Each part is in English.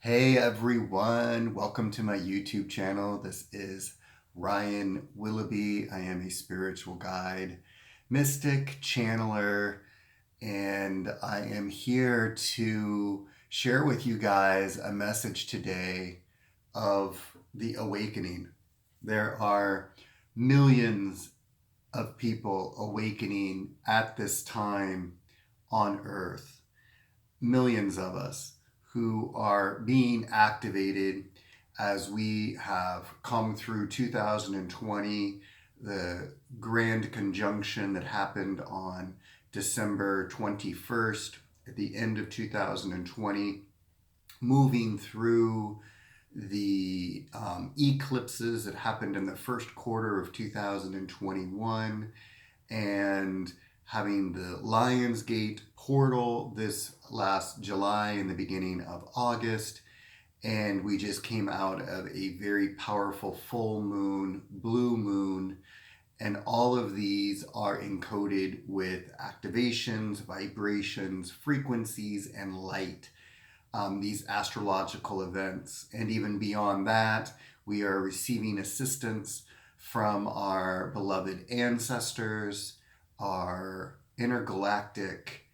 Hey everyone, welcome to my YouTube channel. This is Ryan Willoughby. I am a spiritual guide, mystic, channeler, and I am here to share with you guys a message today of the awakening. There are millions of people awakening at this time on Earth, millions of us who are being activated as we have come through 2020, the grand conjunction that happened on December 21st at the end of 2020, moving through the eclipses that happened in the first quarter of 2021, and having the Lionsgate portal this last July and the beginning of August. And we just came out of a very powerful full moon, blue moon. And all of these are encoded with activations, vibrations, frequencies, and light. These astrological events. And even beyond that, we are receiving assistance from our beloved ancestors, our intergalactic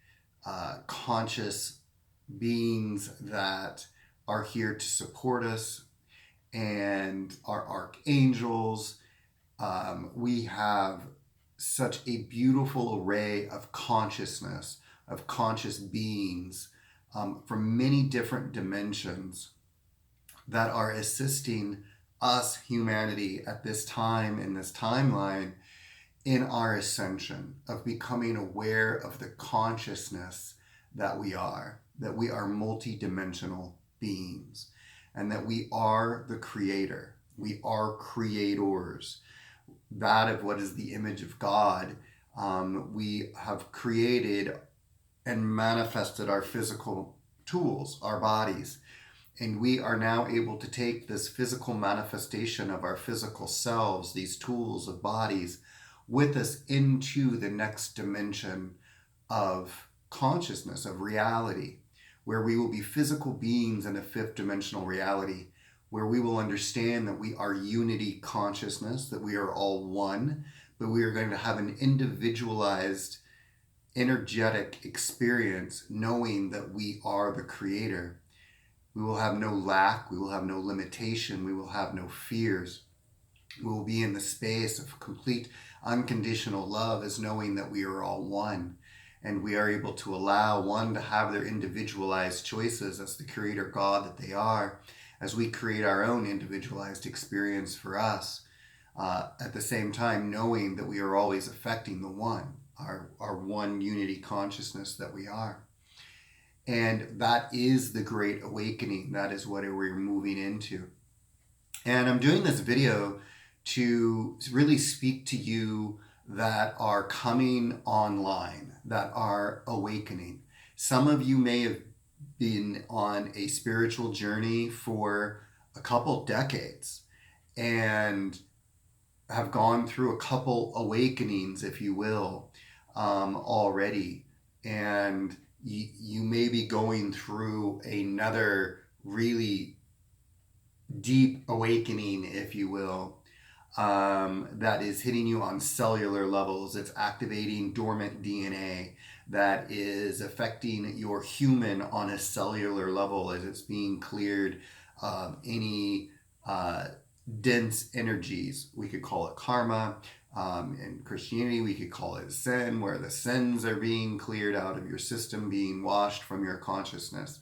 conscious beings that are here to support us, and our archangels. We have such a beautiful array of consciousness, of conscious beings from many different dimensions that are assisting us, humanity, at this time in this timeline in our ascension of becoming aware of the consciousness that we are multidimensional beings, and that we are the creator. We are creators. That of what is the image of God. We have created and manifested our physical tools, our bodies. And we are now able to take this physical manifestation of our physical selves, these tools of bodies, with us into the next dimension of consciousness, of reality, where we will be physical beings in a fifth dimensional reality, where we will understand that we are unity consciousness, that we are all one, but we are going to have an individualized, energetic experience knowing that we are the creator. We will have no lack, we will have no limitation, we will have no fears. We will be in the space of complete unconditional love, as knowing that we are all one, and we are able to allow one to have their individualized choices as the creator God that they are, as we create our own individualized experience for us, at the same time knowing that we are always affecting the one, our one unity consciousness that we are. And that is the great awakening. That is what we're moving into. And I'm doing this video to really speak to you that are coming online, that are awakening. Some of you may have been on a spiritual journey for a couple decades and have gone through a couple awakenings, if you will, already. And you may be going through another really deep awakening, if you will, that is hitting you on cellular levels. It's activating dormant DNA that is affecting your human on a cellular level as it's being cleared. Any dense energies, we could call it karma. In Christianity, we could call it sin, where the sins are being cleared out of your system, being washed from your consciousness.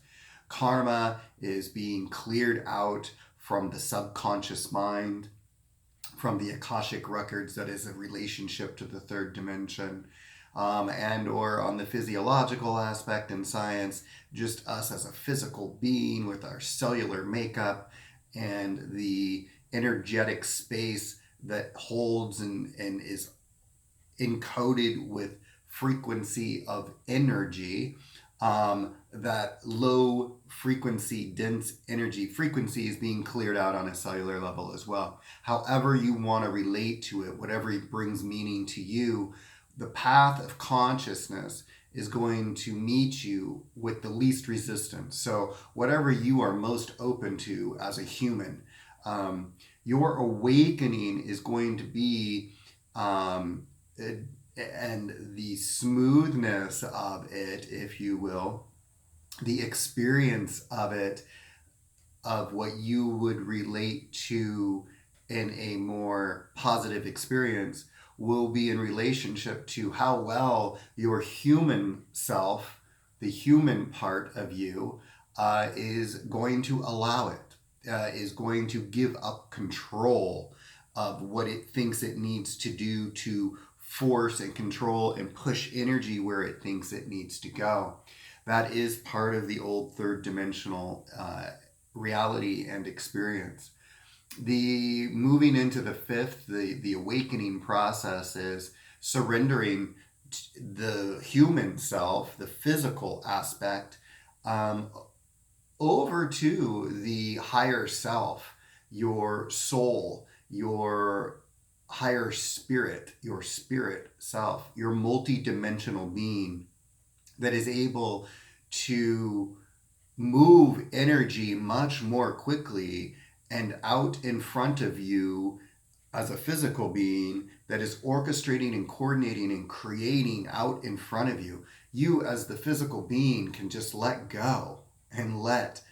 Karma is being cleared out from the subconscious mind, from the Akashic records, that is a relationship to the third dimension, and or on the physiological aspect in science, just us as a physical being with our cellular makeup and the energetic space that holds and is encoded with frequency of energy. That low frequency, dense energy frequency is being cleared out on a cellular level as well. However you want to relate to it, whatever brings meaning to you, the path of consciousness is going to meet you with the least resistance. So whatever you are most open to as a human, your awakening is going to be, and the smoothness of it, if you will, the experience of it, of what you would relate to in a more positive experience, will be in relationship to how well your human self, the human part of you, is going to allow it, is going to give up control of what it thinks it needs to do to force and control and push energy where it thinks it needs to go. That is part of the old third dimensional reality and experience. The moving into the fifth, the awakening process is surrendering the human self, the physical aspect, over to the higher self, your soul, your higher spirit, your spirit self, your multi-dimensional being that is able to move energy much more quickly and out in front of you as a physical being that is orchestrating and coordinating and creating out in front of you. You as the physical being can just let go and let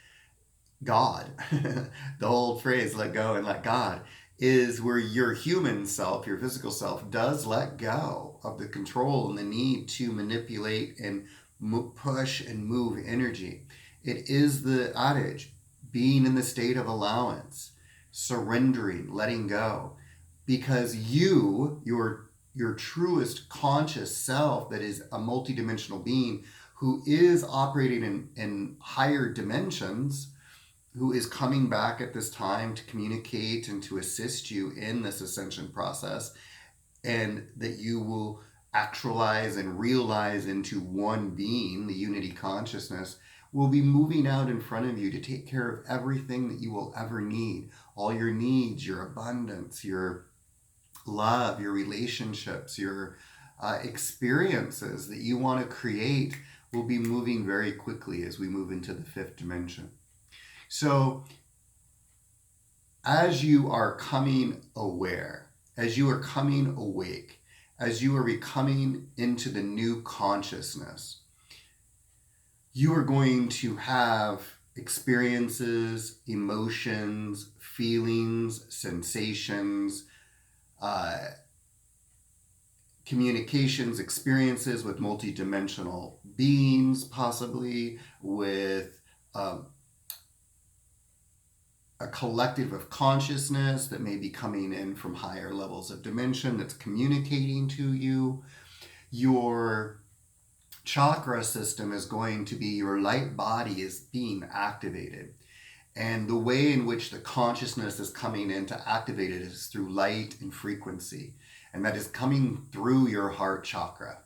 God. The old phrase, let go and let God, is where your human self, your physical self, does let go of the control and the need to manipulate and push and move energy. It is the adage, being in the state of allowance, surrendering, letting go, because your truest conscious self, that is a multidimensional being who is operating in higher dimensions, who is coming back at this time to communicate and to assist you in this ascension process, and that you will actualize and realize into one being, the unity consciousness, will be moving out in front of you to take care of everything that you will ever need. All your needs, your abundance, your love, your relationships, your experiences that you want to create will be moving very quickly as we move into the fifth dimension. So as you are coming aware, as you are coming awake, as you are becoming into the new consciousness, you are going to have experiences, emotions, feelings, sensations, communications, experiences with multidimensional beings, possibly with a collective of consciousness that may be coming in from higher levels of dimension that's communicating to you. Your chakra system is going to be, your light body is being activated. And the way in which the consciousness is coming in to activate it is through light and frequency. And that is coming through your heart chakra.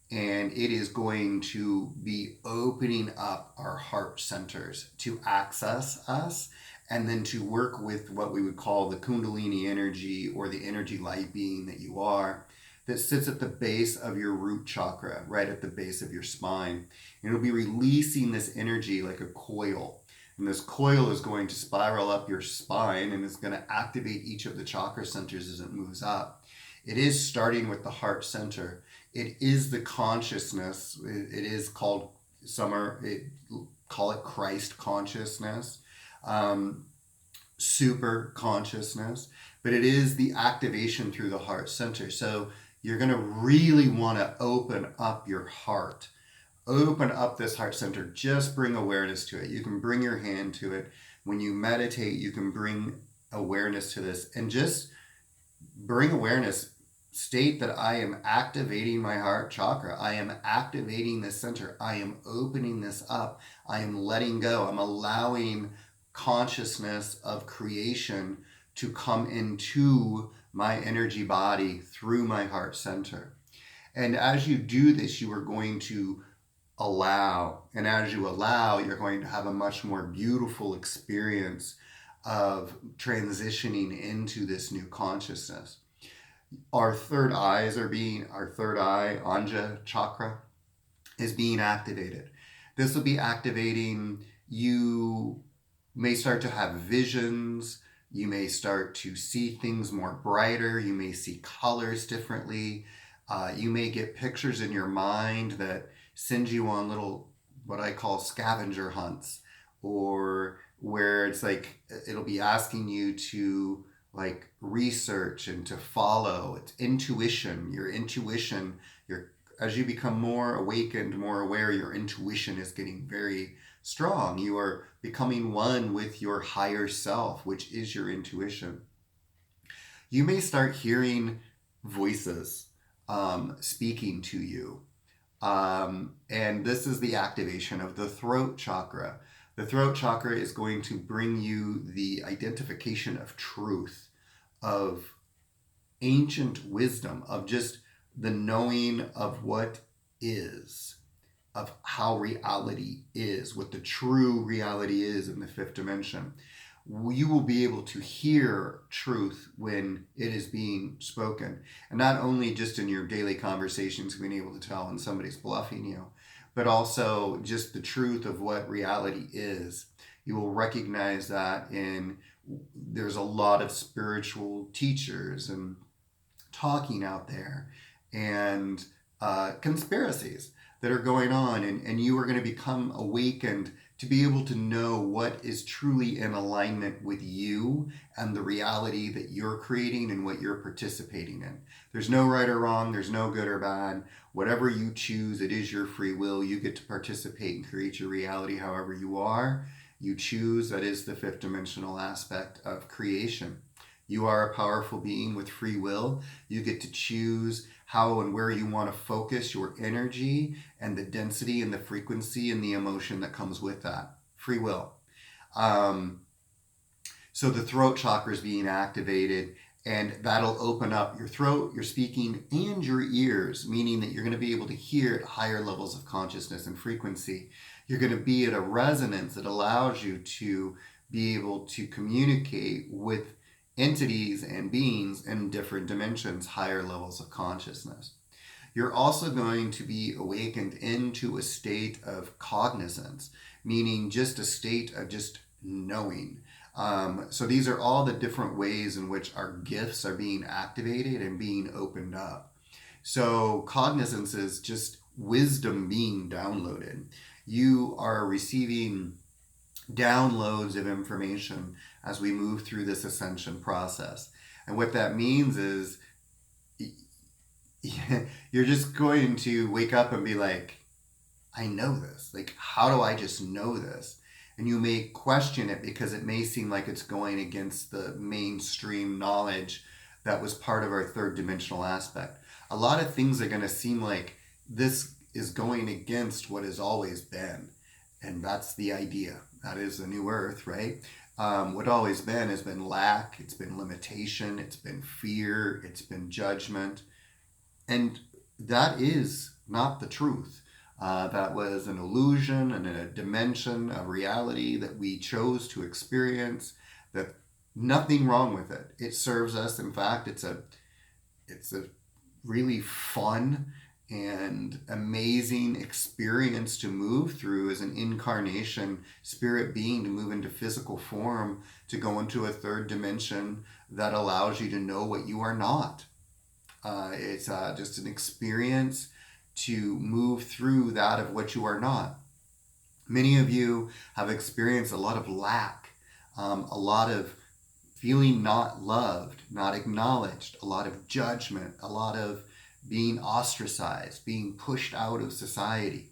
And it is going to be opening up our heart centers to access us, and then to work with what we would call the Kundalini energy, or the energy light being that you are, that sits at the base of your root chakra, right at the base of your spine. And it'll be releasing this energy like a coil. And this coil is going to spiral up your spine and is going to activate each of the chakra centers as it moves up. It is starting with the heart center. It is the consciousness. It is called, call it Christ consciousness, super consciousness, but it is the activation through the heart center. So you're going to really want to open up your heart. Open up this heart center. Just bring awareness to it. You can bring your hand to it. When you meditate, you can bring awareness to this, and just bring awareness. State that I am activating my heart chakra. I am activating this center. I am opening this up. I am letting go. I'm allowing consciousness of creation to come into my energy body through my heart center. And as you do this, you are going to allow. And as you allow, you're going to have a much more beautiful experience of transitioning into this new consciousness. Our third eye, Anja chakra, is being activated. This will be activating, you may start to have visions, you may start to see things more brighter, you may see colors differently, you may get pictures in your mind that send you on little, what I call scavenger hunts, or where it's like it'll be asking you to like research and to follow. It's intuition, your intuition, your as you become more awakened, more aware, your intuition is getting very strong. You are becoming one with your higher self, which is your intuition. You may start hearing voices speaking to you. And this is the activation of the throat chakra. The throat chakra is going to bring you the identification of truth, of ancient wisdom, of just the knowing of what is, of how reality is, what the true reality is in the fifth dimension. You will be able to hear truth when it is being spoken. And not only just in your daily conversations, being able to tell when somebody's bluffing you, but also just the truth of what reality is. You will recognize that there's a lot of spiritual teachers and talking out there, and conspiracies that are going on, and you are going to become awakened to be able to know what is truly in alignment with you and the reality that you're creating and what you're participating in. There's no right or wrong, there's no good or bad. Whatever you choose, it is your free will. You get to participate and create your reality however you are. You choose. That is the fifth dimensional aspect of creation. You are a powerful being with free will. You get to choose how and where you want to focus your energy and the density and the frequency and the emotion that comes with that. Free will. So the throat chakra is being activated, and that'll open up your throat, your speaking, and your ears, meaning that you're going to be able to hear at higher levels of consciousness and frequency. You're going to be at a resonance that allows you to be able to communicate with entities and beings in different dimensions, higher levels of consciousness. You're also going to be awakened into a state of cognizance, meaning just a state of just knowing. So these are all the different ways in which our gifts are being activated and being opened up. So cognizance is just wisdom being downloaded. You are receiving downloads of information as we move through this ascension process. And what that means is you're just going to wake up and be like, I know this. Like, how do I just know this? And you may question it because it may seem like it's going against the mainstream knowledge that was part of our third dimensional aspect. A lot of things are going to seem like this is going against what has always been. And that's the idea. That is the new earth, right? What always been has been lack, it's been limitation, it's been fear, it's been judgment. And that is not the truth. That was an illusion and a dimension of reality that we chose to experience. That nothing wrong with it. It serves us. In fact, it's a really fun and amazing experience to move through as an incarnation spirit being, to move into physical form, to go into a third dimension that allows you to know what you are not. It's just an experience to move through that of what you are not. Many of you have experienced a lot of lack, a lot of feeling not loved, not acknowledged, a lot of judgment, a lot of being ostracized, being pushed out of society.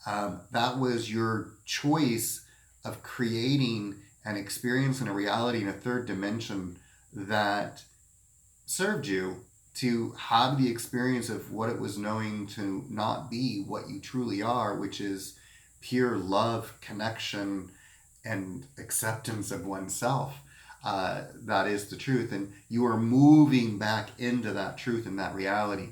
That was your choice of creating an experience and a reality in a third dimension that served you to have the experience of what it was knowing to not be what you truly are, which is pure love, connection, and acceptance of oneself. That is the truth. And you are moving back into that truth and that reality.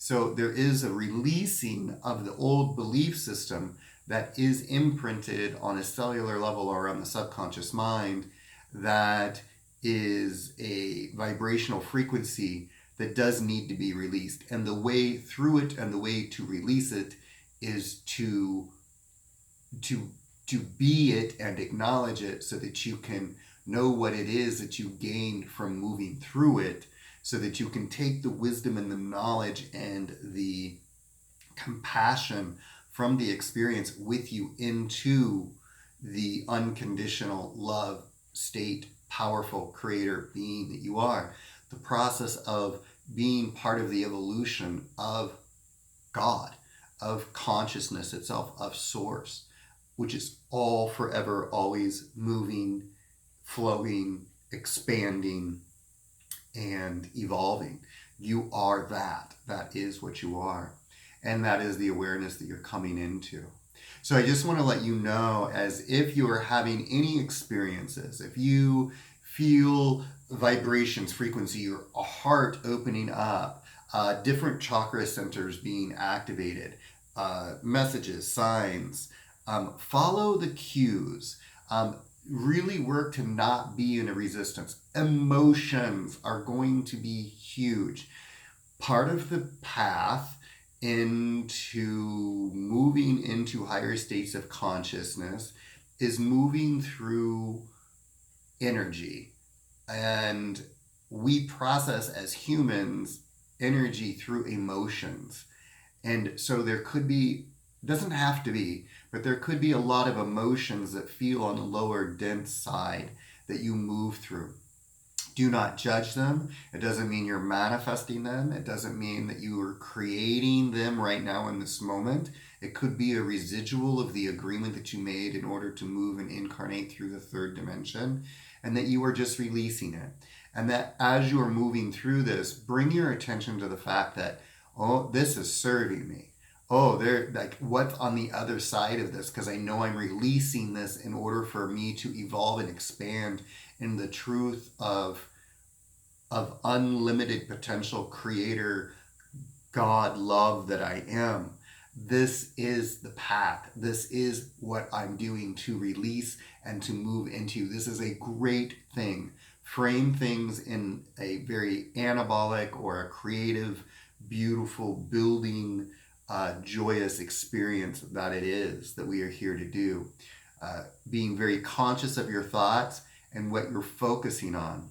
So there is a releasing of the old belief system that is imprinted on a cellular level or on the subconscious mind, that is a vibrational frequency that does need to be released. And the way through it and the way to release it is to to be it and acknowledge it so that you can know what it is that you gained from moving through it, so that you can take the wisdom and the knowledge and the compassion from the experience with you into the unconditional love state, powerful creator being that you are. The process of being part of the evolution of God, of consciousness itself, of source, which is all forever, always moving, flowing, expanding, and evolving. You are that. That is what you are. And that is the awareness that you're coming into. So I just want to let you know, as if you are having any experiences, if you feel vibrations, frequency, your heart opening up, different chakra centers being activated, messages, signs, follow the cues. Really work to not be in a resistance. Emotions are going to be huge. Part of the path into moving into higher states of consciousness is moving through energy. And we process as humans energy through emotions. And so there could be, doesn't have to be, but there could be a lot of emotions that feel on the lower dense side that you move through. Do not judge them. It doesn't mean you're manifesting them. It doesn't mean that you are creating them right now in this moment. It could be a residual of the agreement that you made in order to move and incarnate through the third dimension, and that you are just releasing it. And that as you are moving through this, bring your attention to the fact that, oh, this is serving me. Oh, they're like, what's on the other side of this? Because I know I'm releasing this in order for me to evolve and expand in the truth of unlimited potential creator, God, love that I am. This is the path. This is what I'm doing to release and to move into. This is a great thing. Frame things in a very anabolic or a creative, beautiful, building, joyous experience that it is that we are here to do. Being very conscious of your thoughts and what you're focusing on,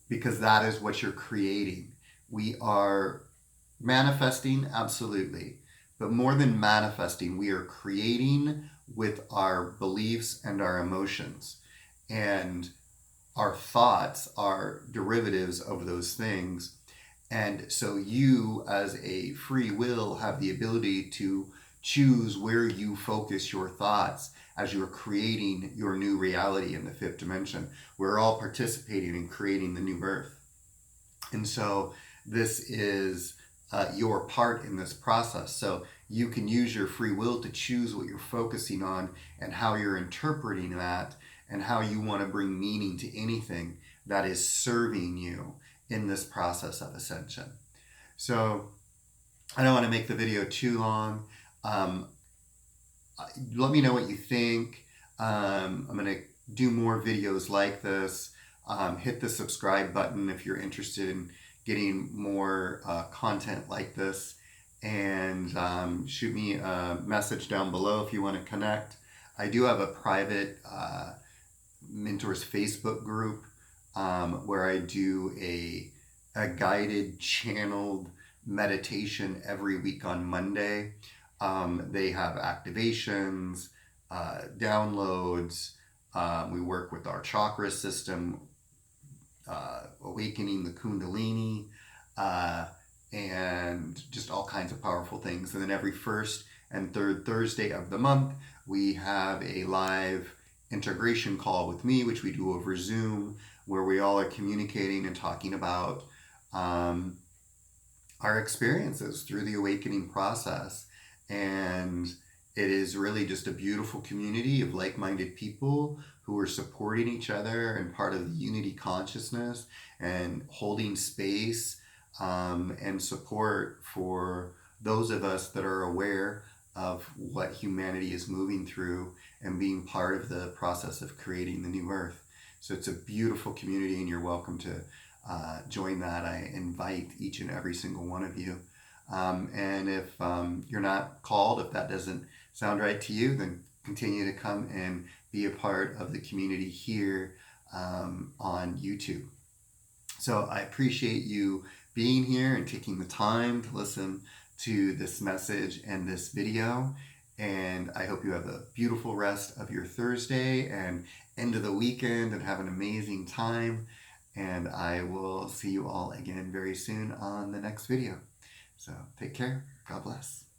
because that is what you're creating. We are manifesting, absolutely, but more than manifesting, we are creating with our beliefs and our emotions, and our thoughts are derivatives of those things. And so you, as a free will, have the ability to choose where you focus your thoughts as you're creating your new reality in the fifth dimension. We're all participating in creating the new birth. And so this is your part in this process. So you can use your free will to choose what you're focusing on and how you're interpreting that and how you want to bring meaning to anything that is serving you in this process of ascension. So I don't want to make the video too long. Let me know what you think. I'm going to do more videos like this. Hit the subscribe button if you're interested in getting more content like this. And shoot me a message down below if you want to connect. I do have a private Mentors Facebook group where I do a guided, channeled meditation every week on Monday. They have activations, downloads. We work with our chakra system, awakening the Kundalini, and just all kinds of powerful things. And then every first and third Thursday of the month, we have a live integration call with me, which we do over Zoom, where we all are communicating and talking about our experiences through the awakening process. And it is really just a beautiful community of like-minded people who are supporting each other and part of the unity consciousness and holding space and support for those of us that are aware of what humanity is moving through and being part of the process of creating the new earth. So it's a beautiful community, and you're welcome to join that. I invite each and every single one of you. And if you're not called, if that doesn't sound right to you, then continue to come and be a part of the community here on YouTube. So I appreciate you being here and taking the time to listen to this message and this video. And I hope you have a beautiful rest of your Thursday and end of the weekend and have an amazing time. And I will see you all again very soon on the next video. So take care. God bless.